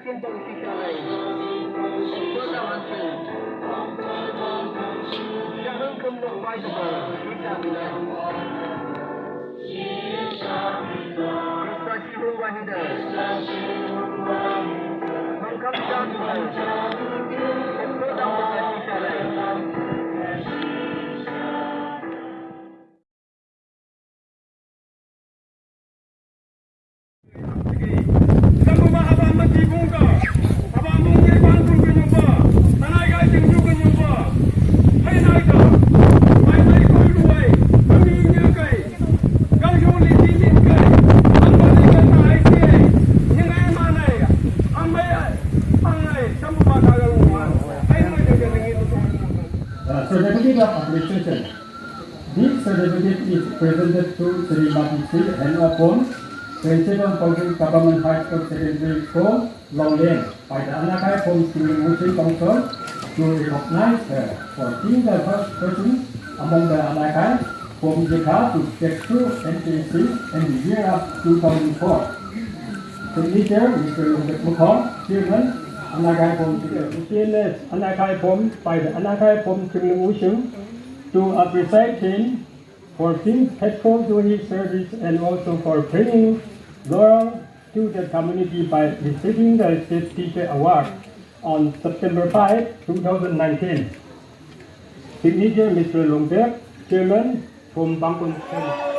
asiento oficial Jangan kemudian baca kita bila prestasi rumah hidup mengkap jangan sedang berkasih syarat Certificate of Appreciation. This certificate is presented to Srimati Anaki Phom, Principal Public Government High School Secondary School, Long Lane, by the Anaki Phom Student Muslim Council to recognize her for being the first person among the Anaki Phom Jika to get through NTC in the year of 2004. Signature Mr. Shahkup, Chairman, Anaki Phom CNS Anaki Phom by the Anaki Phom Muslim to appreciate him for being faithful to his service and also for bringing glory to the community by receiving the State Teacher Award on September 5, 2019. Signature Mr. Longdek, Chairman from Bangkok.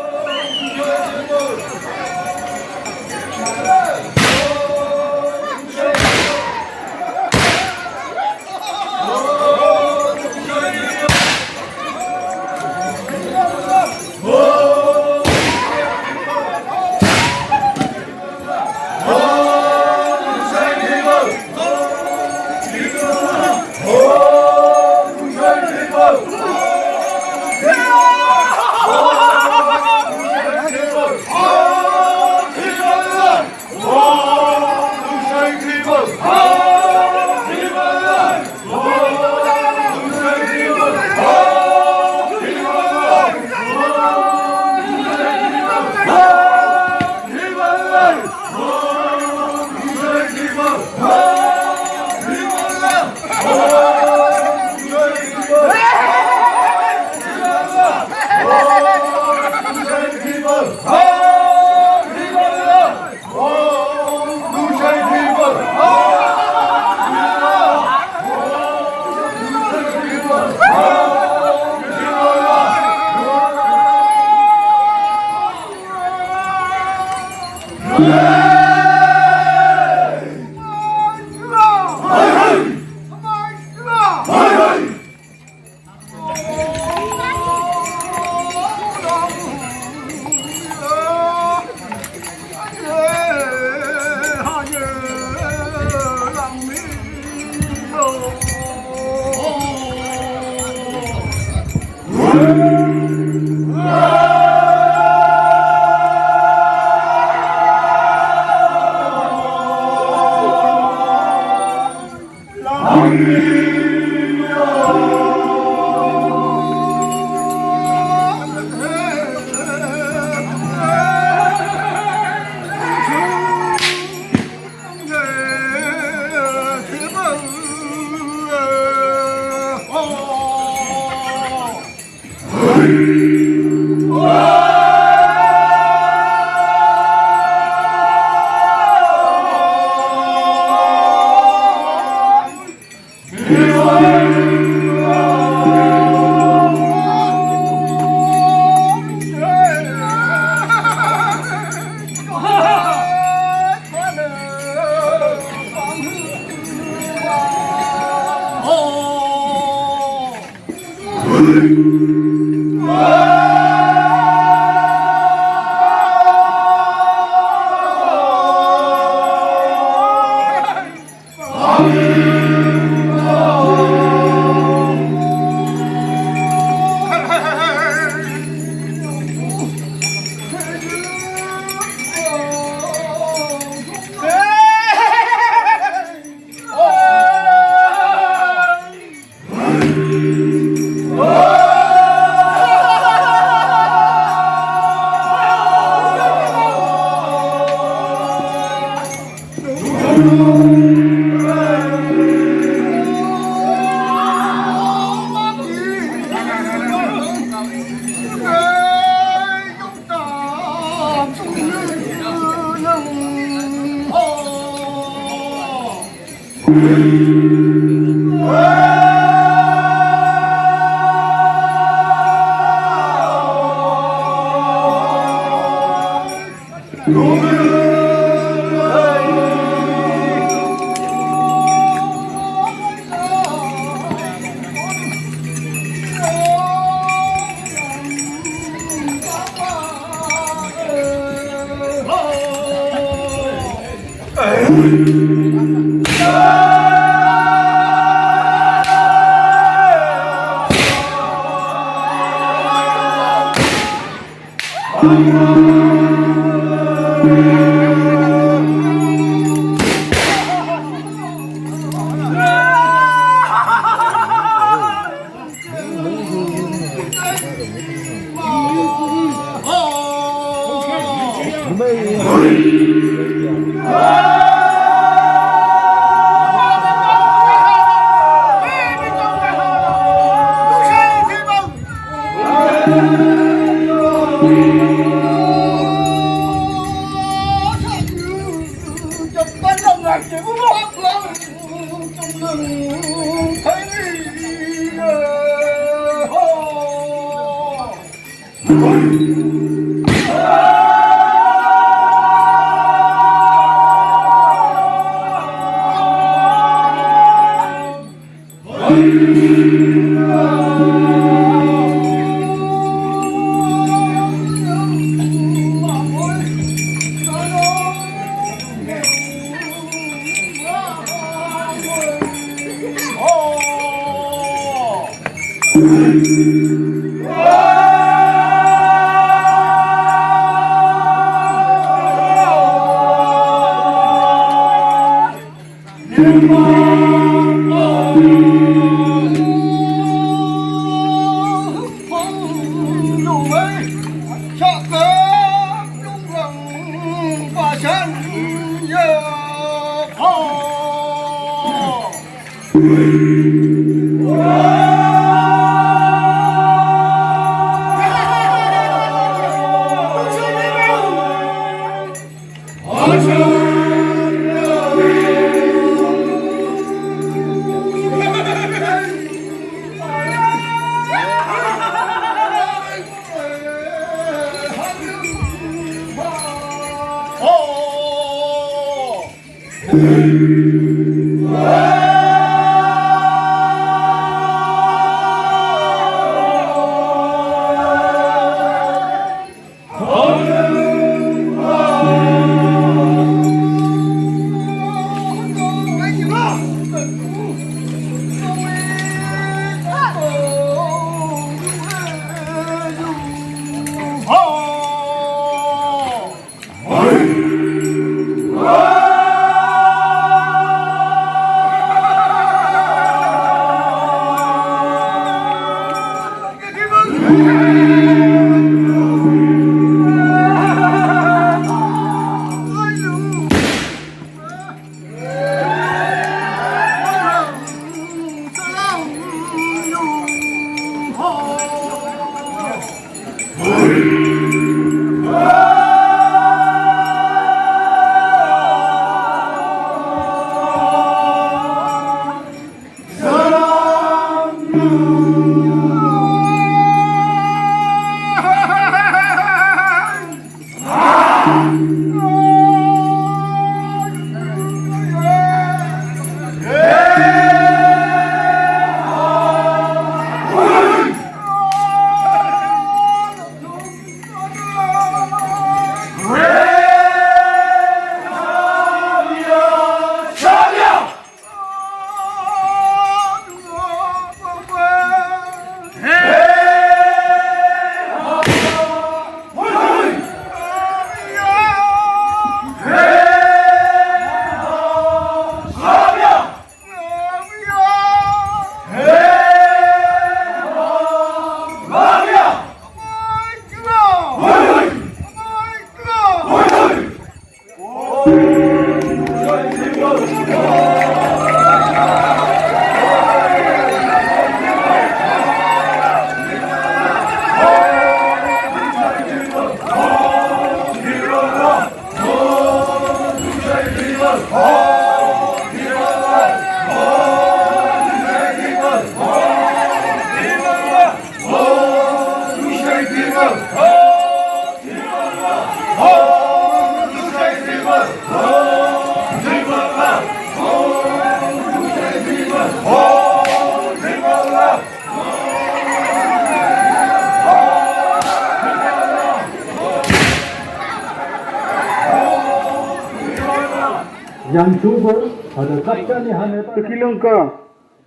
yang chugo ada kapchani hane Tukilung ka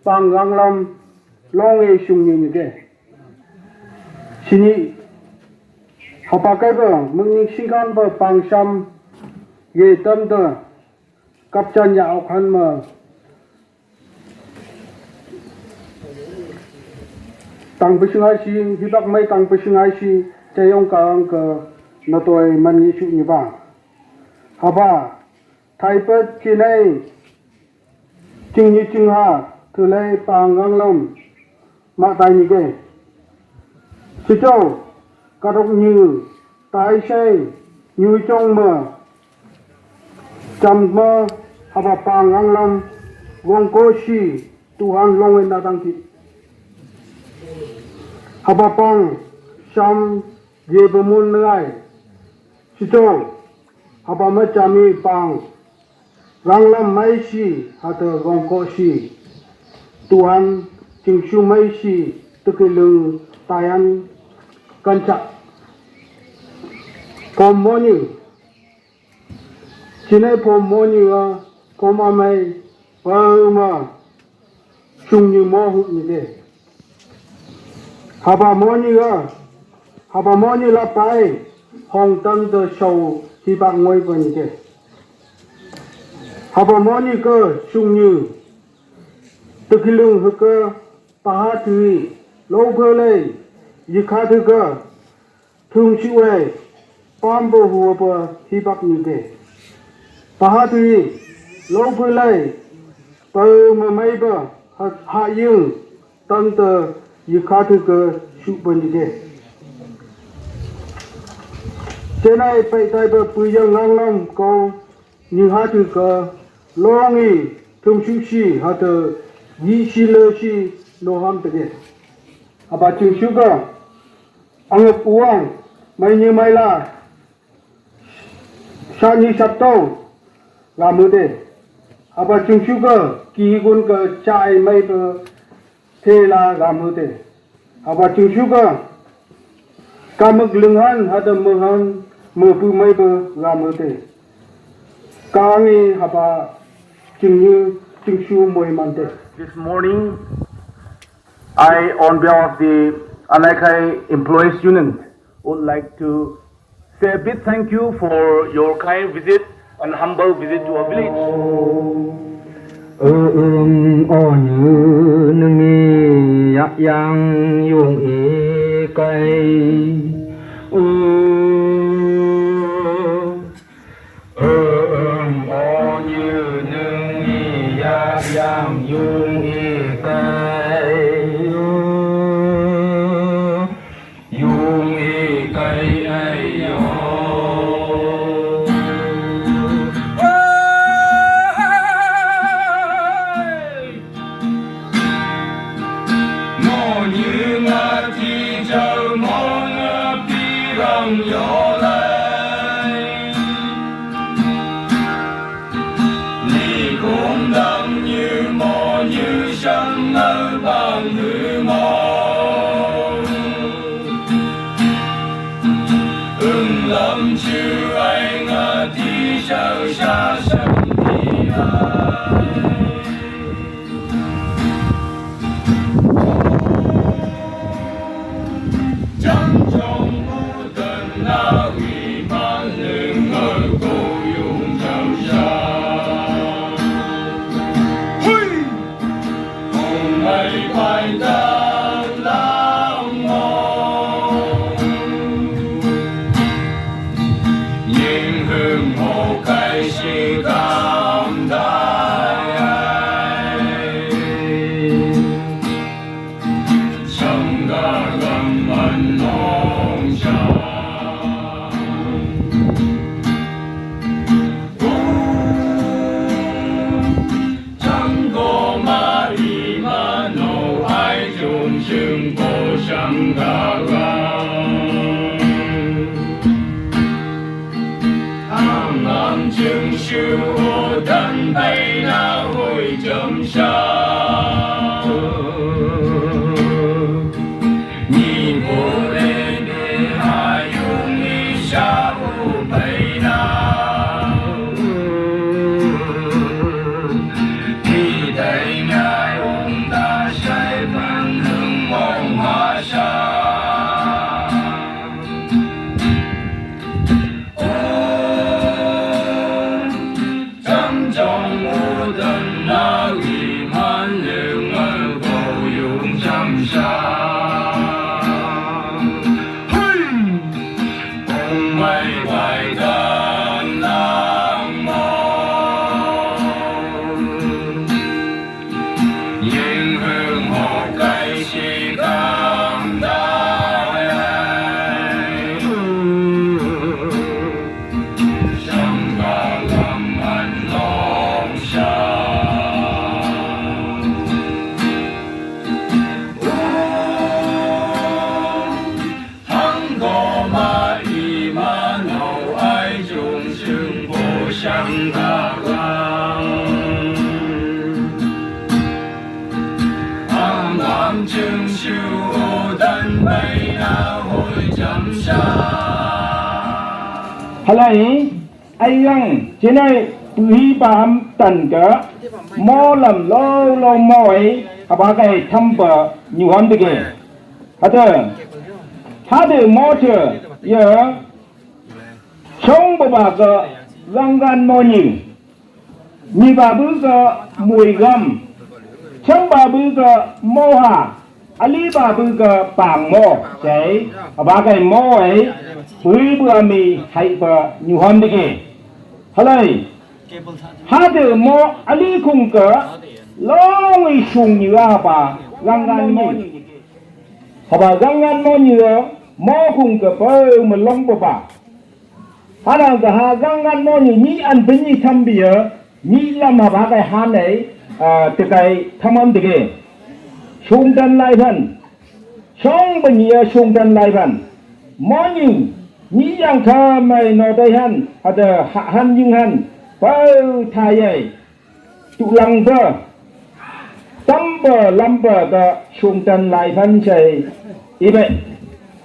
panganglam long e shung ni ge. Sini hapakai ba mengning singkan ba pangsam ge tam da kapchan ya okhan ma tang pesungai si hibak mai tang pesungai si chayong ka ang ka natoi man ni su ni ba haba thai pat kinai ching ni ching ha thulai pangang lom ma tai ni ge chi châu karok như tai sei như trong mơ cham mơ haba pangang lom wong ko si Tuhan long en datang ki haba pang sam ye bemun ngai chi châu haba ma chami pang ranglam mai si hata wong ko si Tuhan ching su mai si tukilung tayan kancha pomoni chinai pomoni wa pomamai ma chung như mo hu ni de haba moni la pai hong tam de show hi bak ngoi ba ni de haba moni cơ chung như tukilung hu cơ pa thui lo phơ lei yi kha thu cơ thung chu ei pam bo hu ba hi bak ni de pa thui lo phơ lei pơ ma mai ba hạ dương tăng tờ yi kha thu cơ chu ba ni de trên này phải tay bờ bùi dương ngang long câu như hát từ cờ lo nghi thông chú si hát từ yi si lơ si lo ham từ kia à bà chừng chú cơ anh ngọc uang mày như mày là sa như sập tông làm mưa thế à bà chừng chú cơ kỳ quân cơ chạy mày bờ thế là làm mưa thế à bà chừng chú cơ kamak lenghan hada menghan mepu mai be ramete kangi haba chingyu chingshu moi mante. This morning I on behalf of the Anaki Employees Union would like to say a big thank you for your kind visit and humble visit to our village. O như nương yak yang yung e kai o như nương yak yang yung e kai yung e kai ai yo nhưng hương một cây chỉ cảm đại chẳng cả làm anh lòng xa thắng có mà ý mà nấu ai chung chừng vô chẳng cả chứng siêu tân bay na hồi chấm xa. Halai ai yang trên này tùy bám tần cả mò làm lâu mỏi bà cái thăm bờ nhiều hơn được kì hả được mò chưa giờ sống bà cái răng gan mò như bà bữa cái mùi gầm sống bà bữa cái mò hà ali bà bữa cái bảng mò cái bà cái mò ấy bữa bữa mi hay bữa nhiều hơn được kì halai hả được mò ali khung cỡ long ấy sung như bà răng gan mò bà răng gan mò như mò khung cỡ bơ mà long bà hả là cái hà răng gan mò như nhị ăn bên nhị thăm bìa nhị làm mà bà cái hà này từ cái thăm ăn được kì sung tân lại thân sống bên nhị sung tân lại thân mò như nhị yang thơ mày nói đây hắn hạ hắn nhưng hắn bao thay ấy tụ lăng bờ tâm bờ lâm bờ cái sung tân lại thân chạy ý vậy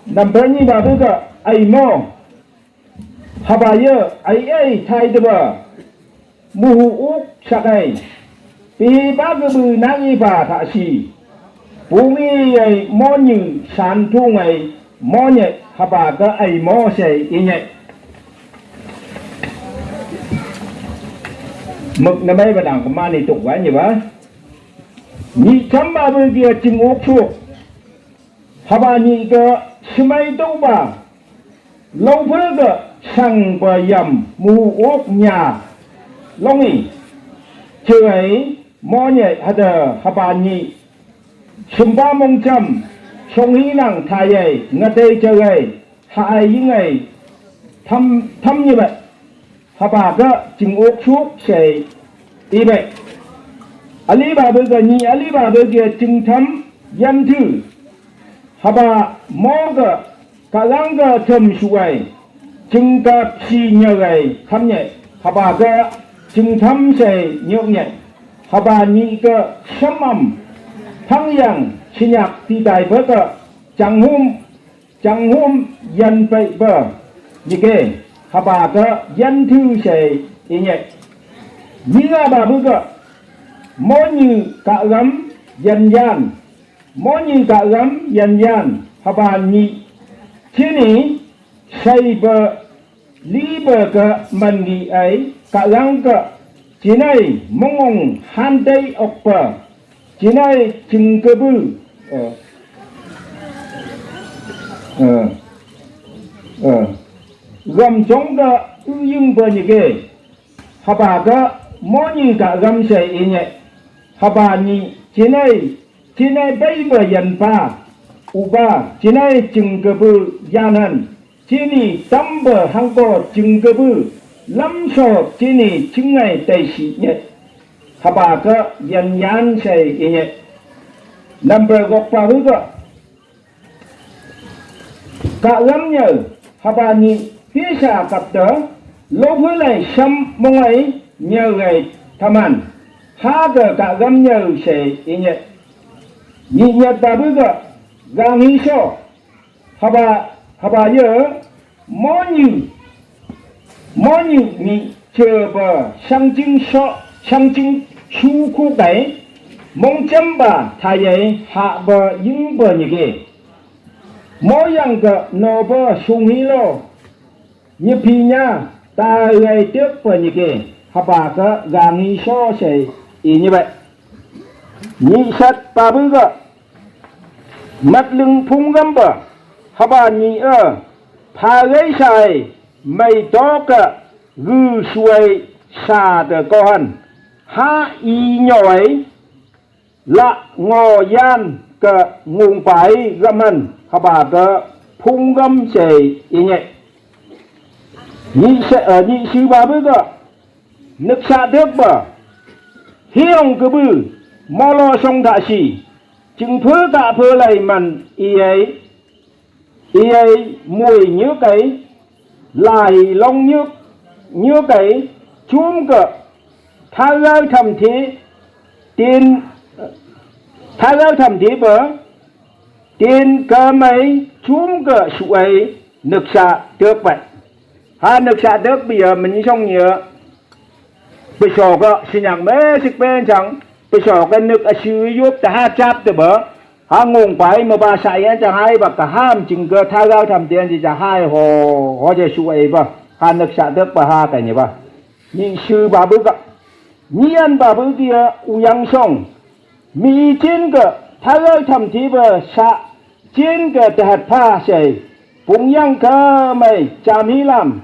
nằm bên như bà bữa cái ai mò hà bà nhớ ai thay được bờ mù úc sắc ấy vì bác cái bự nát y bà thả xì bố mi ấy mò như sàn thu ngày mò nhẹ hà bà cái ai mò sẽ ý nhẹ mực năm ấy bà đảng của ma này tục quá nhiều quá nhị chấm bà bự kia chừng ốc chuột hà bà nhị cái smay đâu bà lâu phước cái sang bà yầm mù ốc nhà long ý chưa ấy mò nhẹ hà bà nhị sum ba mong chăm song hí năng thay ấy ngắt đây chơi ấy hại những ngày thăm như vậy hà bà cái chừng ốc chuột sẽ ý vậy ali bà bữa cái nhị ali bà bữa kia chừng thăm dân thư hà bà mò cái cả lăng cái thầm suy chừng cái xì nhờ cái thăm nhẹ hà bà cái chừng thăm sẽ nhậu nhẹ hà bà nhị cái sắm âm thăng yang xin nhạc thì đại bữa cái chẳng hôm dân vậy bờ như cái hà bà cái dân thư sẽ ý nhẹ như là bà bữa cái mỗi như cả gấm dân gian mỗi như cả gấm dân gian hà bà nhị thế này xây bờ lý bờ cái mình nghĩ ấy cả gắng cái chỉ này mong ông han tây ốc bờ chỉ này chừng cơ bự gầm chống cái ưu dương bờ như cái hà bà cái mỗi như cả gầm sẽ ý nhẹ hà bà nhị chỉ này bây bờ dân pa u ba chỉ này chừng cơ bự gian hẳn chỉ này tâm bờ hang bờ chừng cơ bự lâm sọ chỉ này chừng ngày tây sĩ nhẹ hà bà cái dân gian sẽ ý nhẹ number gọc bà hứa cái cả lắm nhờ hà bà nhị phía xa cặp đó lỗ với này xăm mong ấy nhờ ngày tham ăn ha cái cả găm nhờ sẽ ý nhẹ nhị nhật bà hứa cái gang hi so hà bà nhớ mó như nhị chờ bờ sang chứng su khu cái mong chấm bà thay ấy hạ bờ những bờ như kia mỗi yang cái nô bờ sung hi lo như phi nha ta gây trước bờ như kia hà bà cái gang hi so sẽ ý như vậy nhị sắt bà bứ cái mặt lưng phung găm bờ hà bà nhị phá gây sai mày to cả gư xuôi xa từ con ha y nhỏi la ngò gian ke ngung pai gaman haba ke phung gam se inye ni sư ba bư ke nước sa nước ba hiong ke bư mò lo song da si chừng phơ cả phơ lại man ấy mùi như cái lại long như cái chuông cơ tha ra thầm thế tiền tha ra thầm thế bờ tiền cơ mấy chuông cơ suy nước xạ được vậy nước xạ được bây giờ mình xong nhớ bây giờ cơ xin nhắc mấy sức bên chẳng bây giờ cái nước ở sư giúp ta chắp từ bờ ngùng phải mà bà sai anh chẳng hay bà cả ham chừng cơ tha ra thầm tiền thì chẳng hay họจะช่วยbà nước xạ được bà cái này bà nhưng sư bà bữa gặp nhiên bà bữa kia uyang song mi trên cơ tha ra thầm thì bà xạ trên cơ để hạt pha say phụng yang cơ mày chả mi làm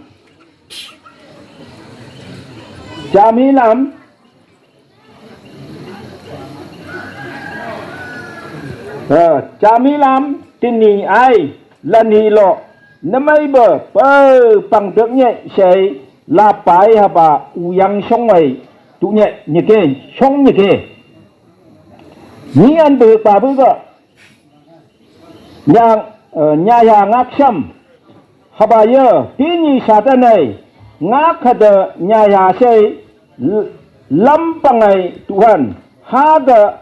cha mi làm tin nhị ai lần nhị lộ năm ấy bờ bằng tượng nhẹ sẽ là bài hà bà uyang song này tụ nhẹ như thế song như thế nhị anh bờ bà bữa cơ nhà ngác xăm hà bà giờ tin nhị sát này ngác hạt nhà sẽ lâm bằng này Tuhan hada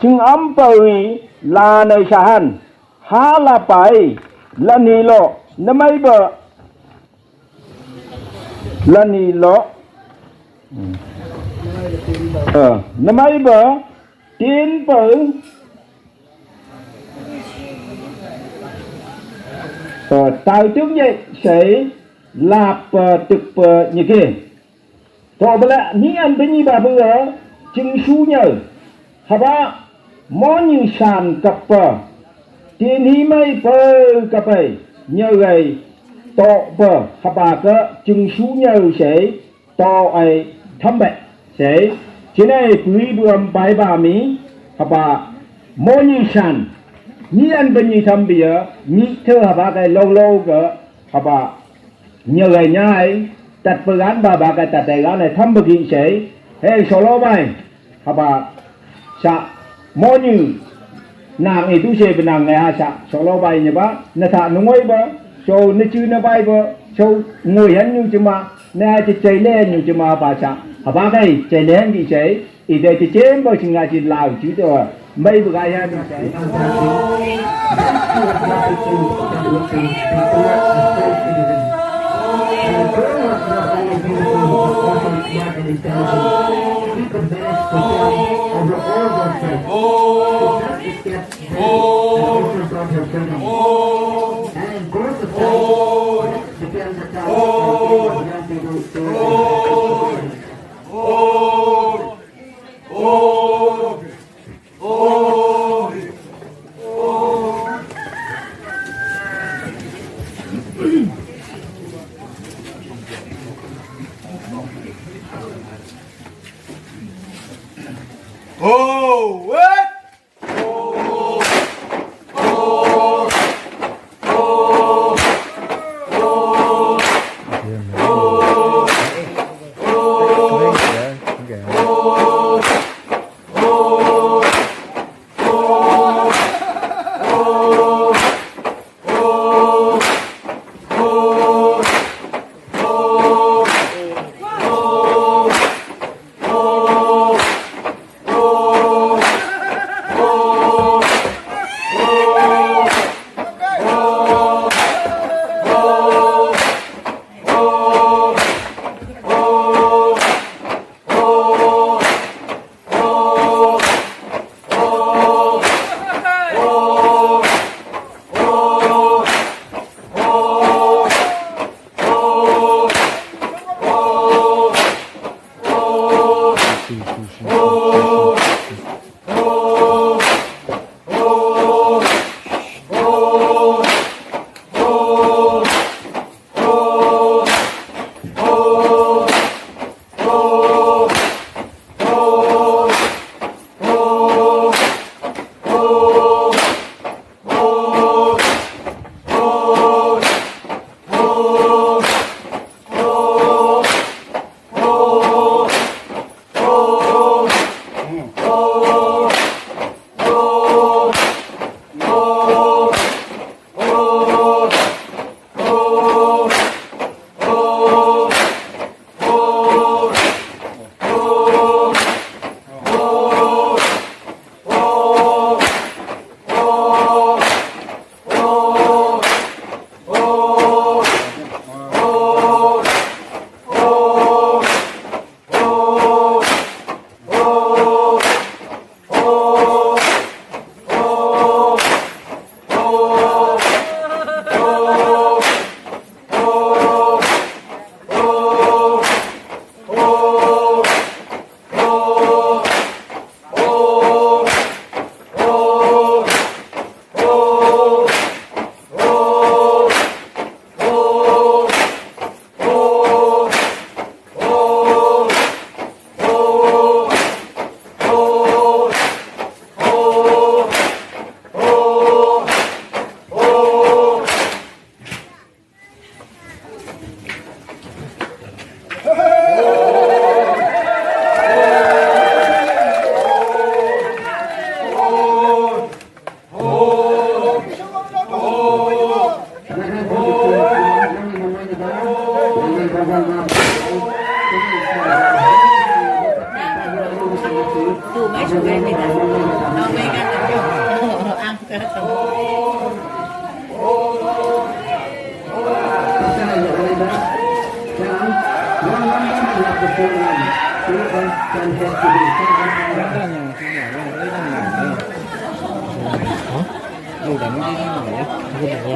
chừng âm bơi là nơi sahan ha là bài là ni lo năm ấy bờ là ni lo năm ấy bờ tiến bờ tài tướng vậy sẽ là trực như thế rồi bây giờ những anh bên như bà bữa chừng su nhờ haba món như sàn cặp tiền hi mây bơ cặp ấy nhờ gầy to bờ haba cơ chừng su nhờ sẽ to ấy thâm bẹ sẽ thế này quý bườm bài bà mí haba món như sàn như anh bên như thâm bìa như thơ haba cái lâu cơ haba nhờ gầy nhai đặt bờ gán bà cái đặt đại gán này thâm bờ kỹ sẽ hay solo bài haba sa mo như nàng itu saya benang ngài sa solo bay như ba na thà nó ngồi ba so nó chưa nó bay ba so ngồi hắn như chima na chỉ chạy lên như chima ba sa ba cái chạy lên thì chạy ý đây chỉ chém bao chừng ngày chỉ lao chứ thôi mấy bữa ngày hắn chạy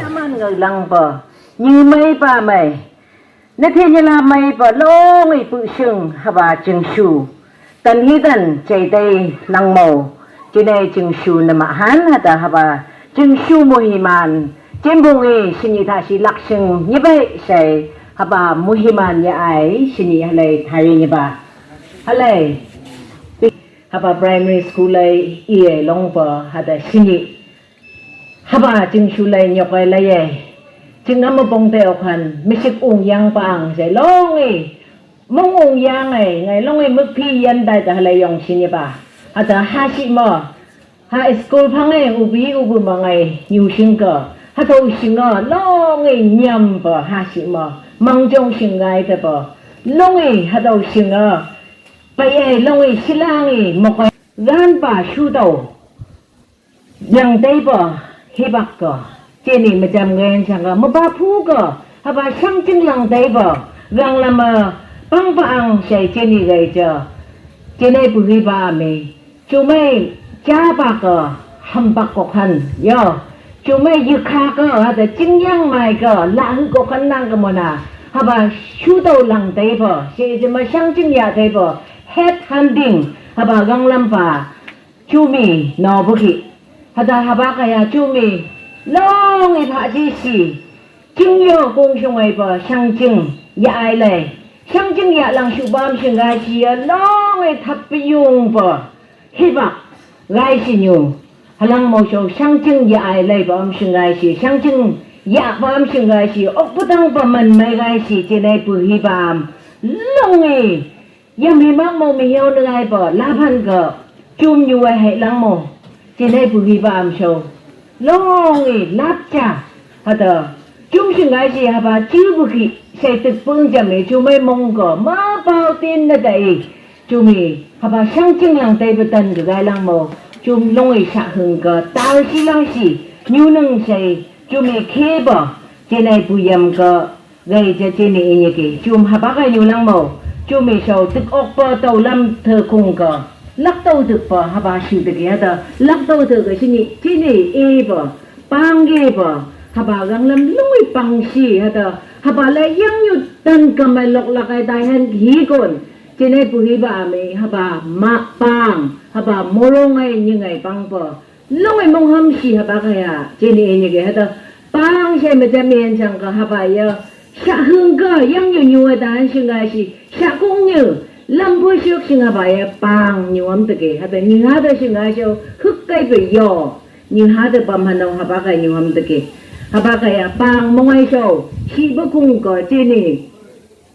Zaman người lăng bờ như mấy ba mày nếu thế như là mày bờ lô người phụ sừng hà bà chừng sù tần hi tần chạy tay lăng màu trên đây chừng sù nằm hán hà bà chừng sù muhiman trên bụng ấy xin như thà si lạc sừng như vậy sẽ hà bà muhiman như ai xin như hà lệ thay như bà hà lệ hà bà primary school lệ ie long bờ hà bà xin như hà bà chừng sù lệ nhọc lệ lệ chừng ngắm một bông tèo khăn mấy chiếc ung giang bang sẽ long ấy mong ung giang này ngày long ấy mức phi yên đại ta lại dùng xin như bà à ta ha chị mà ha school phăng ấy ubi mà ngày nhiều sinh cờ ha thâu sinh à long ấy nhầm bà ha chị mà mang trong sinh ngày thế bà long ấy ha thâu sinh à bây giờ long ấy xí lang ấy một cái gan bà su đầu yang đây bà hi bạc cờ trên này mà chăm nghe chẳng có một ba phú cờ hà bà sang chân lòng tay bờ rằng là mà băng băng sẽ trên này gầy chờ trên này bùi bà mày chú mày cha bà cờ hầm bạc cọc hành yo chú mày dư kha cờ hà ta chính yang mày cờ lạ hư cọc hành năng cờ mà nà hà bà chú đầu lòng tay bờ sẽ mà sang chân nhà tay bờ head hunting hà bà găng lâm bà chú mày nó bức hà bà cái chú mày long ấy phá chi xì chứng yo công xong ấy bờ sang chứng ya ai lệ sang chứng ya lang su bam sinh gai chi long ấy thắp yung bờ hi bạc gai xì nhung halang mau sâu sang chứng ya ai lệ bam sinh gai xì sang chứng ya bam sinh gai xì ốc bút tăng bờ mình mấy gai xì trên đây bự hi bam long ấy yam hi mắc mau mi hiếu nữa ai bờ la pan cờ chum như vậy hệ lang mau trên đây bự hi bam sâu long ấy lát cha hà tờ chúng sinh cái gì hà bà chưa bực gì sẽ tự phương chậm ấy chú mấy mong cỏ má bao tiền là đấy chú mì hà bà sang chân lòng tây bờ tần cái gai lăng mồ chú long ấy sạ hừng cờ tao xí lăng xí nhu nâng sẽ chú mì khê bờ trên này bùi yam cờ gây cho trên này như kì chú hà bà cái nhu lăng mồ chú mì sầu tức ốc bờ tàu lâm thờ cùng cờ lắc tàu thực bờ hà bà sử thực cái đó lắc tàu thực cái gì trên này e bờ bang ghê bờ hà bà găng lâm lối bang xì hà bà lại yang như tân cầm bài lọc lạc cái tai hen hí cồn trên này bùi bà mày hà bà ma bang hà bà morong ngay như ngày bang bờ lối mong hâm xì hà bà cái trên này như cái đó bang xem mà xem miền chẳng có hà bà ya xạ hương cơ yang như người ta sinh cái gì xạ cũng như lâm bùi xước sinh hà bà ya bang như âm tự kì hà bà như hà đó sinh cái sao hức cái bị giò như hà đó bầm hà nông hà bà cái như âm tự kì hà bà cái bang mong ai sao khi bữa cùng có trên này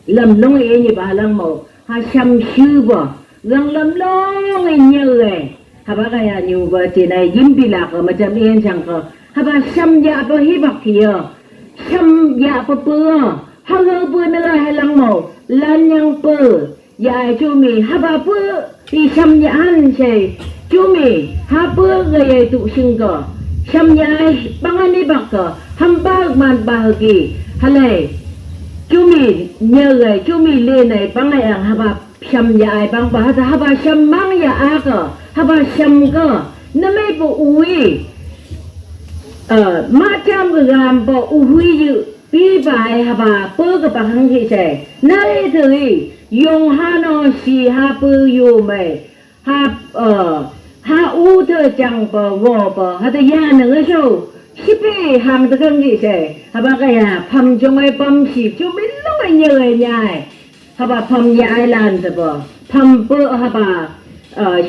lâm nông ấy như bà lăng màu hà xăm sư bờ gần lâm lo ngay nhớ ấy hà bà cái như vợ trên này dính bị lạc ở mà chăm yên chẳng có hà bà xăm dạ bờ hi bạc kia xăm dạ bờ bờ hà gơ bờ nơi hay lăng màu lan nhang bờ dạ chú mì hà bà bờ đi xăm dạ ăn chơi chú mì hà bờ gây tụ sinh cờ xăm dạ băng anh đi bạc cờ hăm ba màn ba kỳ hà lệ chú mì nhớ người chú mì lên này băng này hà bà xăm dạ băng bà hà bà xăm băng dạ cờ hà bà xăm cờ nó mấy bộ ui má chăm cái gam bộ ui dự bí bài hà bà bơ cái bà hăng thị trẻ nơi thời dùng hà nó xì hà bơ dù mày hà u thơ chẳng bờ vò bờ hà thơ ya nữa sao ship hàng thơ khăn gì trẻ hà bà cái phầm trong ai phầm ship cho mấy lúc ai nhớ ai nhai hà bà phầm ya ai lan thơ bờ phầm bơ hà bà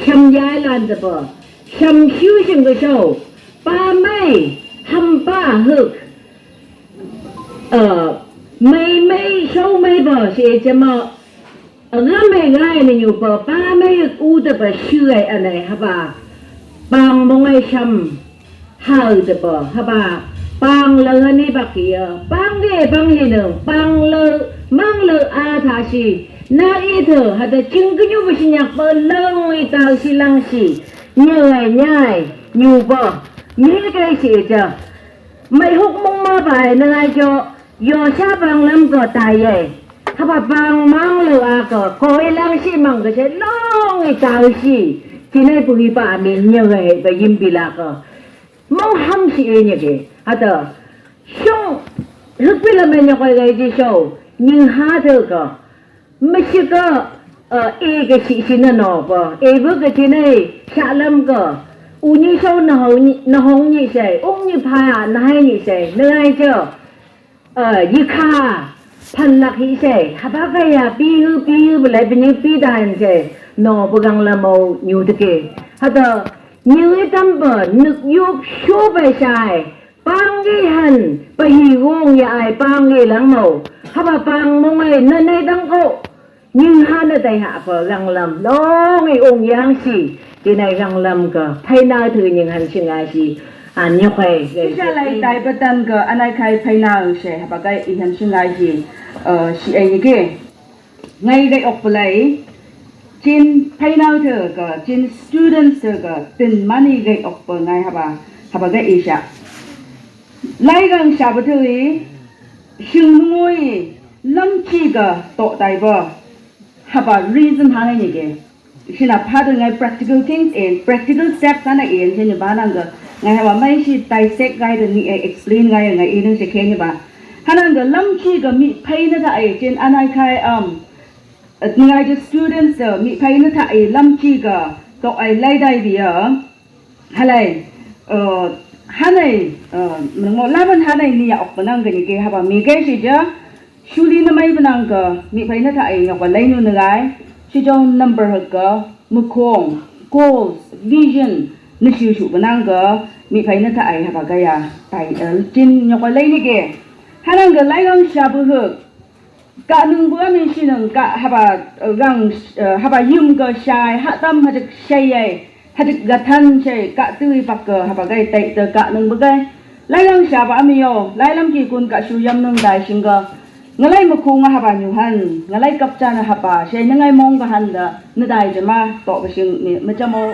xăm ya ai lan thơ bờ xăm siêu sinh cái sao ba mấy hăm ba hực mấy sâu mấy bờ sẽ cho mà ngắm mấy ngay này nhiều bờ ba mấy u tập bờ sưởi anh này hả bà bang mong ai xăm hờ tập bờ hả bà bang lơ anh ấy bạc kia bang gì nữa bang lơ mang lơ a thà si na ít thở hả ta chứng cứ như vậy nhạc bờ lơ người tao si lăng si nhai nhai nhiều bờ mấy cái gì chờ mày hút mông ma bài nơi ai cho do xa bằng lâm cờ tài vậy 他把帮忙了啊个，可以让些忙个些弄个早些，今天不会把面那个音比那个，冇含些那个，他的胸，特别了面那个就说，人哈这个，没是个一个事情的喏个，一个今天下lâm个。u như sau nó hông như thế, ông như phá nó hay như thế, nơi cho như kha pan lạc như thế, hả bác cái à pi hư lại bên những pi đài như thế, nó bằng là màu nhiều thế kì, hả đó như cái tâm bờ nước yup số bài sai, bang cái hành, bài hùng như ai bang cái lăng màu, hả bà bang mong ai nơi này đang cổ, nhưng hắn ở đây hạ phở găng lầm, đó ngay ông giang xì. Cái này găng lâm cơ, thay nào thử những hành sinh ai gì, nhóc hay. Cái này đại bất tần cơ, anh ấy khai thay nào sẽ bà cái hành sinh ai gì, chị ấy như kia. Ngay đây ốc lấy, trên thay nào thử cơ, trên students thử cơ, tin money gây ốc bởi ngay hả bà cái ý chả. Lấy găng xả bà thử ý, xưng ngôi, lâm chi cơ, tổ tài vợ, hả bà reason hả này như kia. Khi nào phá được ngay practical things in practical steps anh ấy in trên bà năng cái ngày mà mấy chị dissect ngay được nghĩ explain ngay ngày in sẽ khen như bà hắn năng cái lâm chi cái mi pay nó tại trên anh ấy khai ngay cái students mi pay nó tại lâm chi cái tụi ấy lấy đây vì hay này hắn này một lá bên hắn này ni học bên năng cái gì cái hả bà mi cái gì chứ Shuli na may benang ka mi pay na tại ngọc lấy nu na gái si trong number ka mukong goals vision na siêu sụ benang ka mi pay na tại hả bà cái à tại trên ngọc lấy ni kì hà năng ka lấy găng sa bự hực cả nung bữa mình xin nung cả hả bà găng hả bà yum ka sai hạ tâm hả chực say ấy hả chực gạt thân say cả tươi bạc ka hả bà cái tại từ cả nung bữa cái lấy găng sa bà mi yo lấy làm gì kun cả siêu yam nung đại sinh ka ngalai mukung nga haba nyuhan ngalai kapcha na haba siya nangay mong kahanda na dahil dyan ma to ba siyang madya mo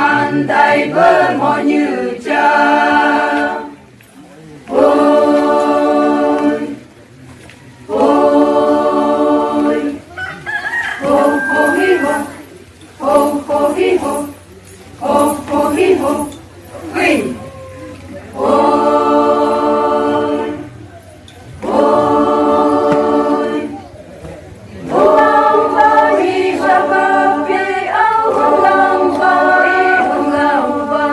man tay bơ mò như cha ôi ôi hô hô hi hô hô hô hi hô hô hô hi hô hi ôi ôi hông ba hi ba ba bê áo hông lang ba hi hông lang ba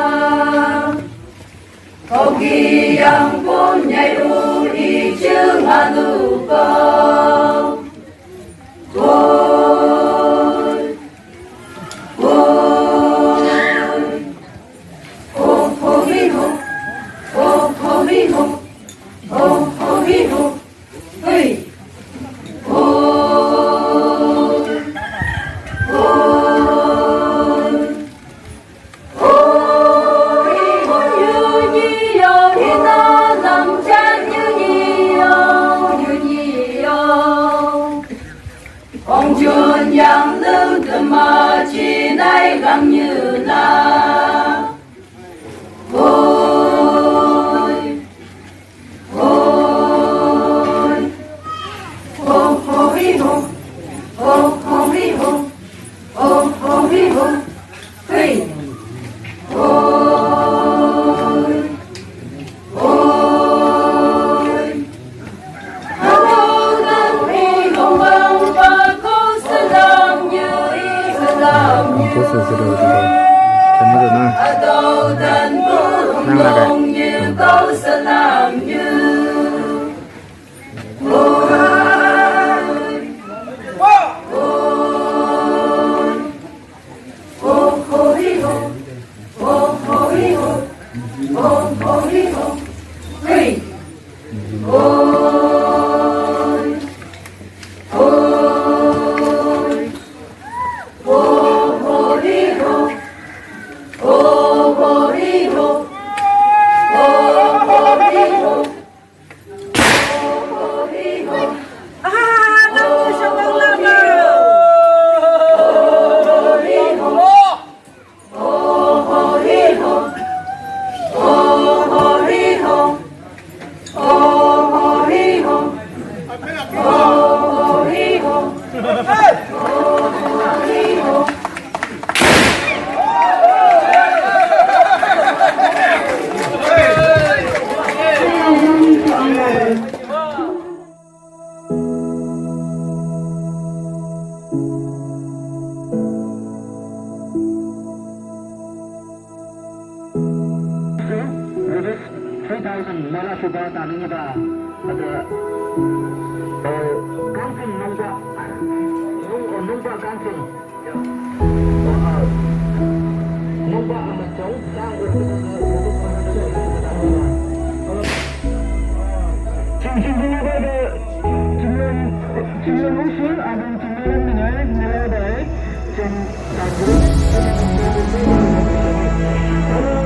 hông kỳ yang pun nhảy u y chữ ngã lu ba ôi ôi hô hô hi hô hô hô hi hô hô hô hi hô hi ôi ôi ôi hô như nhi yo hi ta làm cha như nhi yo ông chuồn yang lưu tâm mà chỉ nay gắng như là ôi ôi hô hô hi hô hô hô hi hô hô hô hi hô hi ôi ôi hô đang hi hô bang ba cô sẽ làm như ý sẽ làm như ở đâu đàn bố hùng như câu sẽ làm như ôi ôi hô hô hi hô hô hô hi hô hô hô hi hô hi ôi ôi hô hô hi hô hô hô hi hô hô hô hi hô hô hi hô Hãy subscribe cho kênh Ghiền Mì Gõ để không bỏ lỡ những video hấp dẫn.